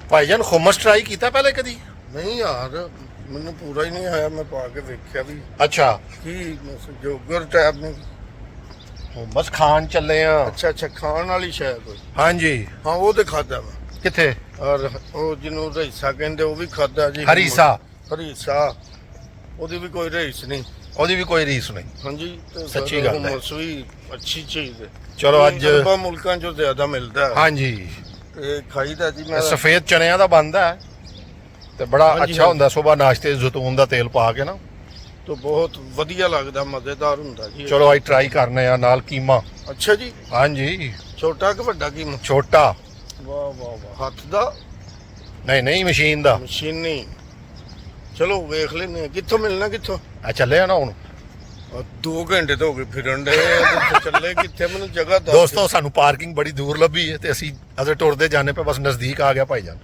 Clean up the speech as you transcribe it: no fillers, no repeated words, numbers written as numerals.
Bhaijaan ਹੁਮਸ try ਕੀਤਾ ਪਹਿਲੇ ਕਦੀ? ਨਹੀਂ ਯਾਰ ਮੈਨੂੰ ਪੂਰਾ ਹੀ ਨਹੀਂ ਆਇਆ, ਮੈਂ ਪਾ ਕੇ ਵੇਖਿਆ ਵੀ ਅੱਛਾ ਕੀ ਜੋਗਰ ਟੈਬ ਨੇ। ਹੁਮਸ ਖਾਣ ਚੱਲੇ ਆ। ਅੱਛਾ ਅੱਛਾ, ਖਾਣ ਵਾਲੀ ਸ਼ਾਇਦ ਕੋਈ। ਹਾਂਜੀ। ਹਾਂ ਉਹ ਤੇ ਖਾਦਾ ਵਾ। ਕਿੱਥੇ? ਔਰ ਉਹ ਜਿਹਨੂੰ ਰਈਸਾ ਕਹਿੰਦੇ ਉਹ ਵੀ ਖਾਦਾ ਜੀ। ਹਰੀਸਾ। ਹਰੀਸਾ ਉਹਦੀ ਵੀ ਕੋਈ ਰਈਸ ਨਹੀਂ, ਉਹਦੀ ਵੀ ਕੋਈ ਰੀਸ ਨਹੀਂ। ਹਾਂਜੀ ਤੇ ਸੱਚੀ ਗੱਲ ਹੈ। ਹੁਮਸ ਵੀ ਅੱਛੀ ਚੀਜ਼ ਹੈ। ਚਲੋ ਅੱਜ ਅਰਬਾਂ ਮੁਲਕਾਂ 'ਚੋਂ ਜ਼ਿਆਦਾ ਮਿਲਦਾ ਹੈ। ਹਾਂਜੀ ਤੇ ਖਾਈਦਾ ਜੀ। ਮੈਂ ਸਫੇਦ ਚਨਿਆਂ ਦਾ ਬਣਦਾ ਹੈ ਤੇ ਬੜਾ ਹਾਂਜੀ, ਅੱਛਾ ਹੁੰਦਾ। ਸਵੇਰ ਨਾਸ਼ਤੇ ਜ਼ੈਤੂਨ ਦਾ ਤੇਲ ਪਾ ਕੇ ਨਾ, ਤਾਂ ਬਹੁਤ ਵਧੀਆ ਲੱਗਦਾ, ਮਜ਼ੇਦਾਰ ਹੁੰਦਾ ਜੀ। ਚਲੋ ਅੱਜ ਟਰਾਈ ਕਰਨੇ ਆ। ਨਾਲ ਕੀਮਾ। ਅੱਛਾ ਜੀ, ਹਾਂਜੀ। ਛੋਟਾ ਕਿ ਵੱਡਾ ਕੀਮਾ? ਛੋਟਾ। ਵਾਹ ਵਾਹ ਵਾਹ, ਹੱਥ ਦਾ ਨਹੀਂ ਮਸ਼ੀਨ ਦਾ। ਮਸ਼ੀਨੀ। ਚਲੋ ਵੇਖ ਲੈਨੇ ਆ ਕਿੱਥੋਂ ਮਿਲਣਾ, ਕਿੱਥੋਂ ਆ ਚੱਲੇ ਆ ਨਾ ਹੁਣ। 2 ਘੰਟੇ ਤੋਂ ਹੋ ਗਏ ਫਿਰਨ ਦੇ। ਚੱਲੇ ਕਿੱਥੇ, ਮੈਨੂੰ ਜਗ੍ਹਾ ਦੱਸ। ਦੋਸਤੋ ਸਾਨੂੰ ਪਾਰਕਿੰਗ ਬੜੀ ਦੂਰ ਲੱਭੀ ਹੈ ਤੇ ਅਸੀਂ ਅਜੇ ਟੁਰਦੇ ਜਾਣੇ ਪਏ, ਬਸ ਨਜ਼ਦੀਕ ਆ ਗਿਆ ਭਾਈਜਾਨ।